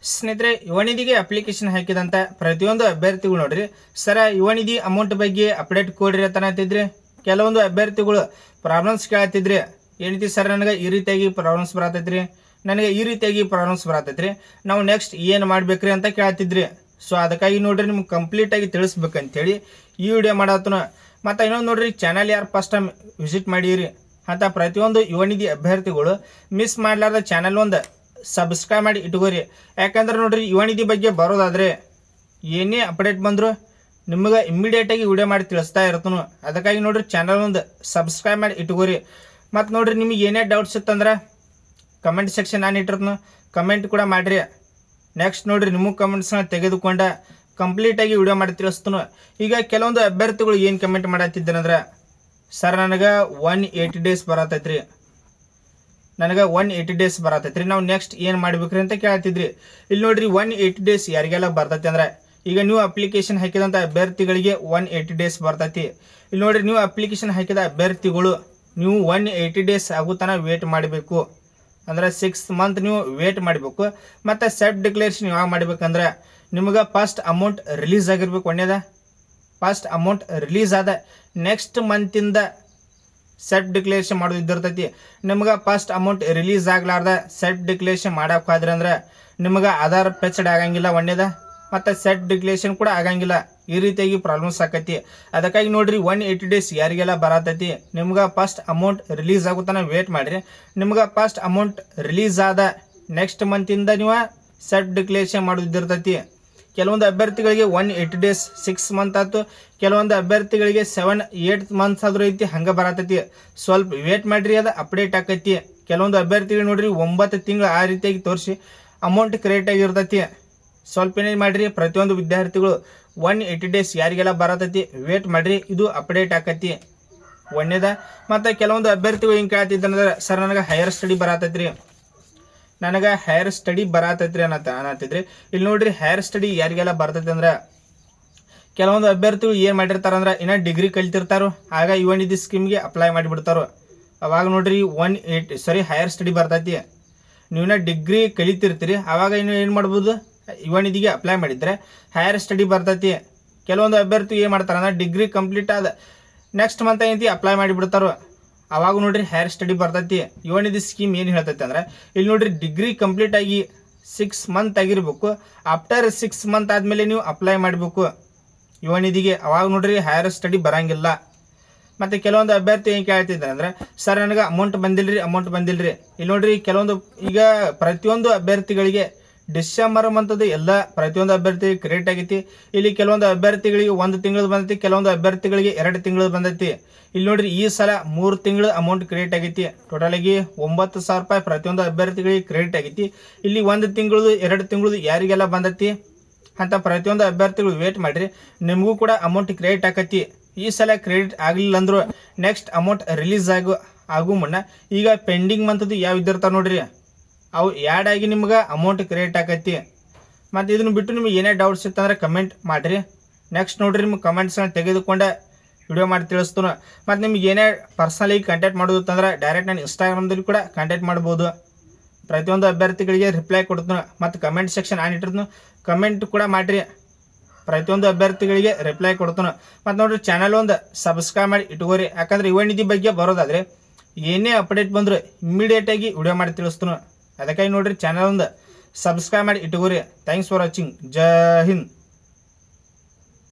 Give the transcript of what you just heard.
ಸ್ನೇಹಿತರೆ, ಯುವನಿಧಿಗೆ ಅಪ್ಲಿಕೇಶನ್ ಹಾಕಿದಂತ ಪ್ರತಿಯೊಂದು ಅಭ್ಯರ್ಥಿಗಳು ನೋಡ್ರಿ, ಸರ ಯುವನಿಧಿ ಅಮೌಂಟ್ ಬಗ್ಗೆ ಅಪ್ಡೇಟ್ ಕೊಡ್ರಿ ಅಂತ ಅಂತಿದ್ರಿ. ಕೆಲವೊಂದು ಅಭ್ಯರ್ಥಿಗಳು ಪ್ರಾಬ್ಲಮ್ಸ್ ಕೇಳತ್ತಿದ್ರಿ. ಏನೈತಿ ಸರ್, ನನಗೆ ಈ ರೀತಿಯಾಗಿ ಪ್ರಾಬ್ಲಮ್ಸ್ ಬರತೈತ್ರಿ, ನನಗೆ ಈ ರೀತಿಯಾಗಿ ಪ್ರಾಬ್ಲಮ್ಸ್ ಬರತೈತ್ರಿ, ನಾವು ನೆಕ್ಸ್ಟ್ ಏನು ಮಾಡ್ಬೇಕ್ರಿ ಅಂತ ಕೇಳತ್ತಿದ್ರಿ. ಸೊ ಅದಕ್ಕಾಗಿ ನೋಡ್ರಿ ನಿಮ್ಗೆ ಕಂಪ್ಲೀಟ್ ಆಗಿ ತಿಳಿಸ್ಬೇಕಂತೇಳಿ ಈ ವಿಡಿಯೋ ಮಾಡತ್ತನ. ಮತ್ತು ಇನ್ನೊಂದು ನೋಡ್ರಿ, ಚಾನಲ್ ಯಾರು ಫಸ್ಟ್ ಟೈಮ್ ವಿಸಿಟ್ ಮಾಡಿರಿ ಅಂತ ಪ್ರತಿಯೊಂದು ಯುವನಿಧಿ ಅಭ್ಯರ್ಥಿಗಳು ಮಿಸ್ ಮಾಡಲಾರ್ದ ಚಾನಲ್ ಒಂದು ಸಬ್ಸ್ಕ್ರೈಬ್ ಮಾಡಿ ಇಟ್ಕೋರಿ. ಯಾಕಂದ್ರೆ ನೋಡ್ರಿ, ಯುವನಿಧಿ ಬಗ್ಗೆ ಬರೋದಾದರೆ ಏನೇ ಅಪ್ಡೇಟ್ ಬಂದರೂ ನಿಮಗೆ ಇಮ್ಮಿಡಿಯೇಟಾಗಿ ವಿಡಿಯೋ ಮಾಡಿ ತಿಳಿಸ್ತಾ ಇರ್ತನು. ಅದಕ್ಕಾಗಿ ನೋಡ್ರಿ ಚಾನಲ್ ಒಂದು ಸಬ್ಸ್ಕ್ರೈಬ್ ಮಾಡಿ ಇಟ್ಕೋರಿ. ಮತ್ತು ನೋಡ್ರಿ, ನಿಮಗೆ ಏನೇ ಡೌಟ್ಸ್ ಇತ್ತಂದ್ರೆ ಕಮೆಂಟ್ ಸೆಕ್ಷನ್ ನಾನು ಇಟ್ಟಿರ್ತನು, ಕಮೆಂಟ್ ಕೂಡ ಮಾಡಿರಿ. ನೆಕ್ಸ್ಟ್ ನೋಡ್ರಿ, ನಿಮ್ಮ ಕಮೆಂಟ್ಸ್ನ ತೆಗೆದುಕೊಂಡ ಕಂಪ್ಲೀಟಾಗಿ ವಿಡಿಯೋ ಮಾಡಿ ತಿಳಿಸ್ತನು. ಈಗ ಕೆಲವೊಂದು ಅಭ್ಯರ್ಥಿಗಳು ಏನು ಕಮೆಂಟ್ ಮಾಡತ್ತಿದ್ದೇನೆಂದ್ರೆ, ಸರ್ ನನಗೆ 180 ಡೇಸ್ ಬರತೈತ್ರಿ, ನನಗೆ 180 ಡೇಸ್ ಬರತೈತ್ರಿ, ನಾವು ನೆಕ್ಸ್ಟ್ ಏನು ಮಾಡ್ಬೇಕ್ರಿ ಅಂತ ಕೇಳ್ತಿದ್ರಿ. ಇಲ್ಲಿ ನೋಡ್ರಿ, 180 ಡೇಸ್ ಯಾರಿಗೆಲ್ಲ ಬರ್ತೈತಿ ಅಂದ್ರೆ, ಈಗ ನೀವು ಅಪ್ಲಿಕೇಶನ್ ಹಾಕಿದಂಥ ಅಭ್ಯರ್ಥಿಗಳಿಗೆ 180 ಡೇಸ್ ಬರ್ತೈತಿ. ಇಲ್ಲಿ ನೋಡ್ರಿ, ನೀವು ಅಪ್ಲಿಕೇಶನ್ ಹಾಕಿದ ಅಭ್ಯರ್ಥಿಗಳು ನೀವು 180 ಡೇಸ್ ಆಗೋ ತನಕ ವೇಟ್ ಮಾಡಬೇಕು. ಅಂದ್ರೆ 6 ಮಂತ್ ನೀವು ವೇಟ್ ಮಾಡಬೇಕು. ಮತ್ತು ಸೆಲ್ಫ್ ಡಿಕ್ಲೇರೇಷನ್ ಯಾವಾಗ ಮಾಡ್ಬೇಕಂದ್ರೆ, ನಿಮಗೆ ಫಸ್ಟ್ ಅಮೌಂಟ್ ರಿಲೀಸ್ ಆಗಿರ್ಬೇಕು. ಒಳ್ಳೆಯದ, ಫಸ್ಟ್ ಅಮೌಂಟ್ ರಿಲೀಸ್ ಆದ ನೆಕ್ಸ್ಟ್ ಮಂತಿಂದ ಸೆಲ್ಫ್ ಡಿಕ್ಲೇರೇಷನ್ ಮಾಡೋದು ಇದ್ದಿರ್ತೈತಿ. ನಿಮ್ಗೆ ಫಸ್ಟ್ ಅಮೌಂಟ್ ರಿಲೀಸ್ ಆಗ್ಲಾರ್ದ ಸೆಲ್ಫ್ ಡಿಕ್ಲೇರೇಷನ್ ಮಾಡೋಕ್ಕಾದ್ರೆ ಅಂದ್ರೆ ನಿಮ್ಗೆ ಆಧಾರ್ ಫೆಚ್ಡ್ ಆಗಂಗಿಲ್ಲ. ಒಳ್ಳೆಯದ, ಮತ್ತು ಸೆಲ್ಫ್ ಡಿಕ್ಲೇರೇಷನ್ ಕೂಡ ಆಗಂಗಿಲ್ಲ. ಈ ರೀತಿಯಾಗಿ ಪ್ರಾಬ್ಲಮ್ಸ್ ಆಕೈತಿ. ಅದಕ್ಕಾಗಿ ನೋಡ್ರಿ, 180 ಡೇಸ್ ಯಾರಿಗೆಲ್ಲ ಬರತೈತಿ, ನಿಮ್ಗೆ ಫಸ್ಟ್ ಅಮೌಂಟ್ ರಿಲೀಸ್ ಆಗೋ ತನಕ ವೇಟ್ ಮಾಡಿರಿ. ನಿಮ್ಗೆ ಫಸ್ಟ್ ಅಮೌಂಟ್ ರಿಲೀಸ್ ಆದ ನೆಕ್ಸ್ಟ್ ಮಂತಿಂದ ನೀವು ಸೆಲ್ಫ್ ಡಿಕ್ಲೇರೇಷನ್ ಮಾಡೋದು ಇದ್ದಿರ್ತೈತಿ. ಕೆಲವೊಂದು ಅಭ್ಯರ್ಥಿಗಳಿಗೆ 180 ಡೇಸ್ 6 ಮಂತ್ ಆಯ್ತು, ಕೆಲವೊಂದು ಅಭ್ಯರ್ಥಿಗಳಿಗೆ 7-8 ಮಂತ್ಸ್ ಆದ್ರೂ ಐತಿ, ಹಂಗೆ ಬರತೈತಿ. ಸ್ವಲ್ಪ ವೇಟ್ ಮಾಡಿರಿ, ಅದು ಅಪ್ಡೇಟ್ ಆಕೈತಿ. ಕೆಲವೊಂದು ಅಭ್ಯರ್ಥಿಗಳು ನೋಡ್ರಿ 9 ತಿಂಗಳು ಆ ರೀತಿಯಾಗಿ ತೋರಿಸಿ ಅಮೌಂಟ್ ಕರೆಕ್ಟ್ ಆಗಿರ್ತೈತಿ. ಸ್ವಲ್ಪ ಏನೇನು ಮಾಡಿರಿ, ಪ್ರತಿಯೊಂದು ವಿದ್ಯಾರ್ಥಿಗಳು 180 ಡೇಸ್ ಯಾರಿಗೆಲ್ಲ ಬರತೈತಿ ವೇಟ್ ಮಾಡಿರಿ, ಇದು ಅಪ್ಡೇಟ್ ಆಕೈತಿ. ಒಳ್ಳೆಯದ. ಮತ್ತು ಕೆಲವೊಂದು ಅಭ್ಯರ್ಥಿಗಳು ಹಿಂಗೆ ಕೇಳ್ತಿದ್ದಂದ್ರೆ, ಸರ್ ನನಗೆ ಹೈಯರ್ ಸ್ಟಡಿ ಬರತೈತ್ರಿ, ನನಗೆ ಹೈಯರ್ ಸ್ಟಡಿ ಬರತೈತ್ರಿ ಅನ್ನತ್ತಿದ್ರಿ. ಇಲ್ಲಿ ನೋಡ್ರಿ, ಹೈಯರ್ ಸ್ಟಡಿ ಯಾರಿಗೆಲ್ಲ ಬರ್ತೈತಿ ಅಂದ್ರೆ, ಕೆಲವೊಂದು ಅಭ್ಯರ್ಥಿಗಳು ಏನು ಮಾಡಿರ್ತಾರಂದ್ರೆ, ಇನ್ನೂ ಡಿಗ್ರಿ ಕಲಿತಿರ್ತಾರೋ, ಆಗ ಯುವನಿಧಿ ಸ್ಕೀಮ್ಗೆ ಅಪ್ಲೈ ಮಾಡಿಬಿಡ್ತಾರೋ. ಅವಾಗ ನೋಡ್ರಿ ಹೈಯರ್ ಸ್ಟಡಿ ಬರ್ತೈತಿ. ನೀವಿನ್ನ ಡಿಗ್ರಿ ಕಲಿತಿರ್ತೀರಿ, ಆವಾಗ ಇನ್ನು ಏನು ಮಾಡ್ಬೋದು, ಯುವನಿಧಿಗೆ ಅಪ್ಲೈ ಮಾಡಿದರೆ ಹೈಯರ್ ಸ್ಟಡಿ ಬರ್ತೈತಿ. ಕೆಲವೊಂದು ಅಭ್ಯರ್ಥಿ ಏನು ಮಾಡ್ತಾರಂದ್ರೆ, ಡಿಗ್ರಿ ಕಂಪ್ಲೀಟ್ ಆದ ನೆಕ್ಸ್ಟ್ ಮಂತ್ ಏನೈತಿ ಅಪ್ಲೈ ಮಾಡಿಬಿಡ್ತಾರೋ, ಅವಾಗ ನೋಡ್ರಿ ಹೈಯರ್ ಸ್ಟಡಿ ಬರ್ತೈತಿ. ಯುವನಿಧಿ ಸ್ಕೀಮ್ ಏನು ಹೇಳ್ತೈತಿ ಅಂದ್ರೆ, ಇಲ್ಲಿ ನೋಡ್ರಿ, ಡಿಗ್ರಿ ಕಂಪ್ಲೀಟ್ ಆಗಿ 6 ಮಂತ್ ಆಗಿರ್ಬೇಕು. ಆಫ್ಟರ್ 6 ಮಂತ್ ಆದಮೇಲೆ ನೀವು ಅಪ್ಲೈ ಮಾಡಬೇಕು ಯುವನಿಧಿಗೆ, ಅವಾಗ ನೋಡ್ರಿ ಹೈಯರ್ ಸ್ಟಡಿ ಬರಂಗಿಲ್ಲ. ಮತ್ತು ಕೆಲವೊಂದು ಅಭ್ಯರ್ಥಿ ಏನು ಕೇಳ್ತಿದ್ದಾರೆ ಅಂದರೆ, ಸರ್ ನನಗೆ ಅಮೌಂಟ್ ಬಂದಿಲ್ಲರಿ. ಇಲ್ಲಿ ನೋಡ್ರಿ, ಕೆಲವೊಂದು ಈಗ ಪ್ರತಿಯೊಂದು ಅಭ್ಯರ್ಥಿಗಳಿಗೆ ಡಿಸೆಂಬರ್ ಮಂತದ್ದು ಎಲ್ಲ ಪ್ರತಿಯೊಂದು ಅಭ್ಯರ್ಥಿಗೆ ಕ್ರೆಡಿಟ್ ಆಗೈತಿ. ಇಲ್ಲಿ ಕೆಲವೊಂದು ಅಭ್ಯರ್ಥಿಗಳಿಗೆ 1 ತಿಂಗಳದ್ದು ಬಂದೈತಿ, ಕೆಲವೊಂದು ಅಭ್ಯರ್ಥಿಗಳಿಗೆ 2 ತಿಂಗಳದ್ದು ಬಂದೈತಿ. ಇಲ್ಲಿ ನೋಡ್ರಿ, ಈ ಸಲ 3 ತಿಂಗಳು ಅಮೌಂಟ್ ಕ್ರೆಡಿಟ್ ಆಗೈತಿ. ಟೋಟಲಾಗಿ 9,000 ರೂಪಾಯಿ ಪ್ರತಿಯೊಂದು ಅಭ್ಯರ್ಥಿಗಳಿಗೆ ಕ್ರೆಡಿಟ್ ಆಗೈತಿ. ಇಲ್ಲಿ 1 ತಿಂಗಳದು 2 ತಿಂಗಳದು ಯಾರಿಗೆಲ್ಲ ಬಂದೈತಿ ಅಂತ ಪ್ರತಿಯೊಂದು ಅಭ್ಯರ್ಥಿಗಳು ವೇಟ್ ಮಾಡಿರಿ, ನಿಮಗೂ ಕೂಡ ಅಮೌಂಟ್ ಕ್ರೆಡಿಟ್ ಆಕೈತಿ. ಈ ಸಲ ಕ್ರೆಡಿಟ್ ಆಗಲಿಲ್ಲ ಅಂದರೂ ನೆಕ್ಸ್ಟ್ ಅಮೌಂಟ್ ರಿಲೀಸ್ ಆಗೋ ಮುನ್ನ ಈಗ ಪೆಂಡಿಂಗ್ ಮಂತದ್ದು ಯಾವ ಇದ್ದಿರ್ತಾವೆ ನೋಡ್ರಿ, ಅವು ಆ್ಯಡ್ ಆಗಿ ನಿಮ್ಗೆ ಅಮೌಂಟ್ ಕ್ರಿಯೇಟ್ ಆಕೈತಿ. ಮತ್ತು ಇದನ್ನು ಬಿಟ್ಟು ನಿಮ್ಗೆ ಏನೇ ಡೌಟ್ಸ್ ಇತ್ತಂದ್ರೆ ಕಮೆಂಟ್ ಮಾಡಿರಿ. ನೆಕ್ಸ್ಟ್ ನೋಡ್ರಿ, ನಿಮ್ಗೆ ಕಮೆಂಟ್ಸ್ನ ತೆಗೆದುಕೊಂಡೆ ವಿಡಿಯೋ ಮಾಡಿ ತಿಳಿಸ್ತಾನೆ. ಮತ್ತು ನಿಮ್ಗೆ ಏನೇ ಪರ್ಸನಲಾಗಿ ಕಾಂಟ್ಯಾಕ್ಟ್ ಮಾಡೋದಂದ್ರೆ ಡೈರೆಕ್ಟ್ ನಾನು ಇನ್ಸ್ಟಾಗ್ರಾಮ್ದಲ್ಲಿ ಕೂಡ ಕಾಂಟ್ಯಾಕ್ಟ್ ಮಾಡ್ಬೋದು. ಪ್ರತಿಯೊಂದು ಅಭ್ಯರ್ಥಿಗಳಿಗೆ ರಿಪ್ಲೈ ಕೊಡ್ತಾನೆ. ಮತ್ತು ಕಮೆಂಟ್ ಸೆಕ್ಷನ್ ಆನ್ ಇಟ್ಟಿರ್ತಾನೆ, ಕಮೆಂಟ್ ಕೂಡ ಮಾಡಿರಿ, ಪ್ರತಿಯೊಂದು ಅಭ್ಯರ್ಥಿಗಳಿಗೆ ರಿಪ್ಲೈ ಕೊಡ್ತಾನೆ. ಮತ್ತು ನೋಡ್ರಿ, ಚಾನಲ್ ಒಂದು ಸಬ್ಸ್ಕ್ರೈಬ್ ಮಾಡಿ ಇಟ್ಕೋರಿ. ಯಾಕಂದ್ರೆ ಯುವನಿಧಿ ಬಗ್ಗೆ ಬರೋದಾದರೆ ಏನೇ ಅಪ್ಡೇಟ್ ಬಂದರೂ ಇಮ್ಮಿಡಿಯೇಟಾಗಿ ವಿಡಿಯೋ ಮಾಡಿ ತಿಳಿಸ್ತಾನೆ. ಅದಕ್ಕಾಗಿ ನೋಡ್ರಿ, ಚಾನಲ್ ಒಂದು ಸಬ್ಸ್ಕ್ರೈಬ್ ಮಾಡಿ ಇಟ್ಕೋರಿ. Thanks for watching. ಜೈ ಹಿಂದ್.